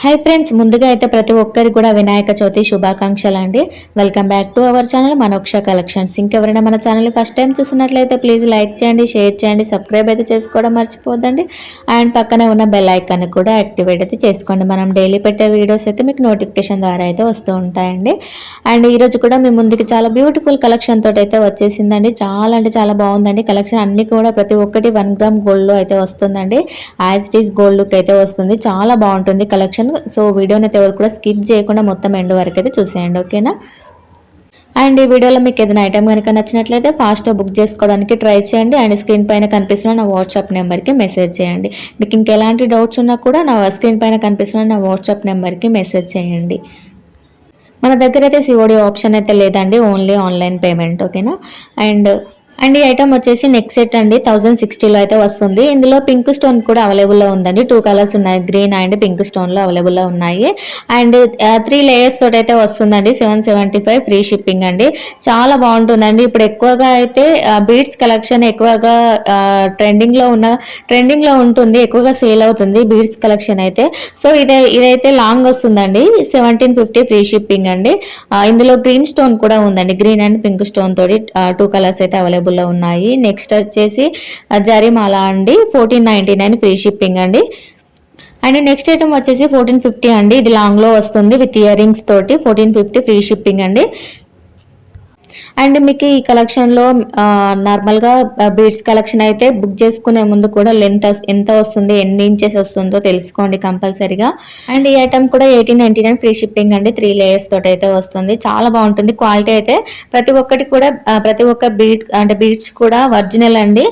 Hi friends, ముందుగా అయితే ప్రతి ఒక్కరికి కూడా వినాయక చవితి శుభాకాంక్షలు అండి. Welcome back to our channel Manoksha collections. ఇంకెవరైనా మన ఛానల్ ఫస్ట్ టైం చూసినట్లయితే ప్లీజ్ లైక్ చేయండి, షేర్ చేయండి, సబ్స్క్రైబ్ అయితే చేసుకోవడం మర్చిపోద్దండి. అండ్ పక్కనే ఉన్న బెల్ ఐకాన్ కూడా యాక్టివేట్ అయితే చేసుకోండి. మనం డైలీ పెట్టే వీడియోస్ అయితే మీకు నోటిఫికేషన్ ద్వారా అయితే వస్తూ ఉంటాయండి. అండ్ ఈరోజు కూడా మీ ముందుకి చాలా బ్యూటిఫుల్ కలెక్షన్ తోటి అయితే వచ్చేసిందండి. చాలా అంటే చాలా బాగుందండి కలెక్షన్. అన్ని కూడా ప్రతి ఒక్కటి 1 గ్రామ్ గోల్డ్లో అయితే వస్తుందండి. As it is gold look అయితే వస్తుంది. చాలా బాగుంటుంది కలెక్షన్. సో వీడియోని అయితే ఎవరు కూడా స్కిప్ చేయకుండా మొత్తం ఎండ్ వరకు అయితే చూసేయండి, ఓకేనా. అండ్ ఈ వీడియోలో మీకు ఏదైనా ఐటమ్ కనుక నచ్చినట్లయితే ఫాస్ట్గా బుక్ చేసుకోవడానికి ట్రై చేయండి. అండ్ స్క్రీన్ పైన కనిపిస్తున్న నా వాట్సాప్ నెంబర్కి మెసేజ్ చేయండి. మీకు ఇంకెలాంటి డౌట్స్ ఉన్నా కూడా నా స్క్రీన్ పైన కనిపిస్తున్న నా వాట్సాప్ నెంబర్కి మెసేజ్ చేయండి. మన దగ్గర అయితే సిఓడి ఆప్షన్ అయితే లేదండి, ఓన్లీ ఆన్లైన్ పేమెంట్, ఓకేనా. అండ్ ఈ ఐటమ్ వచ్చేసి నెక్ సెట్ అండి, 1060లో అయితే వస్తుంది. ఇందులో పింక్ స్టోన్ కూడా అవైలబుల్లో ఉందండి. 2 కలర్స్ ఉన్నాయి, గ్రీన్ అండ్ పింక్ స్టోన్లో అవైలబుల్లో ఉన్నాయి. అండ్ 3 లేయర్స్ తోటి అయితే వస్తుందండి. 775 ఫ్రీ షిప్పింగ్ అండి. చాలా బాగుంటుందండి. ఇప్పుడు ఎక్కువగా అయితే బీడ్స్ కలెక్షన్ ఎక్కువగా ట్రెండింగ్లో ఉంటుంది, ఎక్కువగా సేల్ అవుతుంది బీడ్స్ కలెక్షన్ అయితే. సో ఇదైతే లాంగ్ వస్తుందండి. 1750 ఫ్రీ షిప్పింగ్ అండి. ఇందులో గ్రీన్ స్టోన్ కూడా ఉందండి, గ్రీన్ అండ్ పింక్ స్టోన్ తోటి 2 కలర్స్ అయితే అవైలబుల్ లో ఉన్నాయి. నెక్స్ట్ వచ్చేసి జరీమాల అండి, 1499 ఫ్రీ షిప్పింగ్ అండి. అండ్ నెక్స్ట్ ఐటమ్ వచ్చేసి 1450 అండి. ఇది లాంగ్ లో వస్తుంది విత్ ఇయర్ రింగ్స్ తోటి. 1450 ఫ్రీ షిప్పింగ్ అండి. అండ్ మీకు ఈ కలెక్షన్లో నార్మల్గా బీడ్స్ కలెక్షన్ అయితే బుక్ చేసుకునే ముందు కూడా లెంత్ ఎంత వస్తుంది, ఎన్ని ఇంచెస్ వస్తుందో తెలుసుకోండి కంపల్సరీగా. అండ్ ఈ ఐటమ్ కూడా 1899 ఫ్రీ షిప్పింగ్ అండి. 3 లేయర్స్ తోటి అయితే వస్తుంది. చాలా బాగుంటుంది క్వాలిటీ అయితే. ప్రతి ఒక్కటి కూడా ప్రతి ఒక్క బీడ్స్ కూడా ఒరిజినల్ అండి,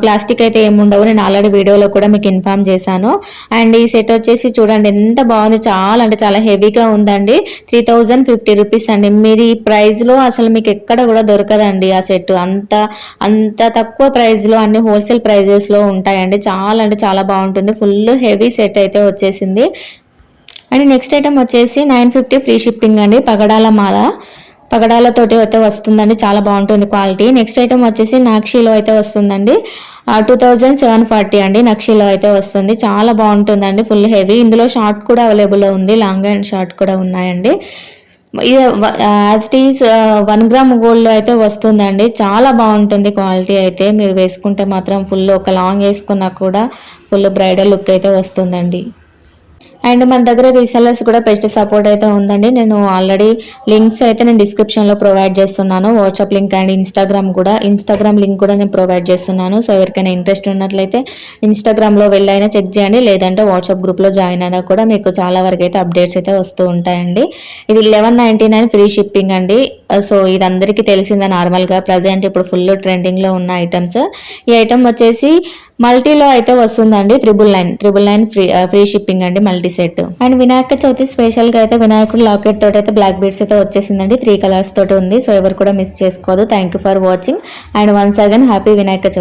ప్లాస్టిక్ అయితే ఏముండవు. నేను ఆల్రెడీ వీడియోలో కూడా మీకు ఇన్ఫార్మ్ చేశాను. అండ్ ఈ సెట్ వచ్చేసి చూడండి ఎంత బాగుంది, చాలా అంటే చాలా హెవీగా ఉందండి. 3050 రూపీస్ అండి. మీరు ఈ ప్రైస్ లో అసలు మీకు ఎక్కడ కూడా దొరకదండి ఆ సెట్. అంత తక్కువ ప్రైస్ లో అన్ని హోల్సేల్ ప్రైజెస్ లో ఉంటాయండి. చాలా అంటే చాలా బాగుంటుంది. ఫుల్ హెవీ సెట్ అయితే వచ్చేసింది. అండ్ నెక్స్ట్ ఐటమ్ వచ్చేసి 950 ఫ్రీ షిప్పింగ్ అండి. పగడాలతోటి అయితే వస్తుందండి. చాలా బాగుంటుంది క్వాలిటీ. నెక్స్ట్ ఐటమ్ వచ్చేసి నాక్షిలో అయితే వస్తుందండి. 2740 అండి. నక్షిలో అయితే వస్తుంది. చాలా బాగుంటుందండి, ఫుల్ హెవీ. ఇందులో షార్ట్ కూడా అవైలబుల్ ఉంది, లాంగ్ అండ్ షార్ట్ కూడా ఉన్నాయండి. As it is 1 gram gold లో అయితే వస్తుందండి. చాలా బాగుంటుంది క్వాలిటీ అయితే. మీరు వేసుకుంటే మాత్రం ఫుల్, ఒక లాంగ్ వేసుకున్నా కూడా ఫుల్ బ్రైడల్ లుక్ అయితే వస్తుందండి. అండ్ మన దగ్గర రీసెల్లర్స్ కూడా బెస్ట్ సపోర్ట్ అయితే ఉందండి. నేను ఆల్రెడీ లింక్స్ అయితే నేను డిస్క్రిప్షన్లో ప్రొవైడ్ చేస్తున్నాను, WhatsApp link and Instagram link కూడా నేను ప్రొవైడ్ చేస్తున్నాను. సో ఎవరికైనా ఇంట్రెస్ట్ ఉన్నట్లయితే ఇన్స్టాగ్రామ్లో వెళ్ళైనా చెక్ చేయండి, లేదంటే వాట్సాప్ గ్రూప్లో జాయిన్ అయినా కూడా మీకు చాలా వరకు అయితే అప్డేట్స్ అయితే వస్తూ ఉంటాయండి. ఇది 1199 ఫ్రీ షిప్పింగ్ అండి. సో ఇది అందరికీ తెలిసిందే నార్మల్గా, ప్రజెంట్ ఇప్పుడు ఫుల్ ట్రెండింగ్లో ఉన్న ఐటమ్స్. ఈ ఐటమ్ వచ్చేసి మల్టీలో అయితే వస్తుందండి. 999 ఫ్రీ షిప్పింగ్ అండి, multi set. And Vinayaka Chavithi special గా అయితే వినాయకుడు లాకెట్ తోటి అయితే బ్లాక్ బీడ్స్ అయితే వచ్చేసిందండి. 3 కలర్స్ తోటి ఉంది. సో ఎవరు కూడా మిస్ చేసుకోదు. Thank you for watching and once again happy Vinayaka Chavithi.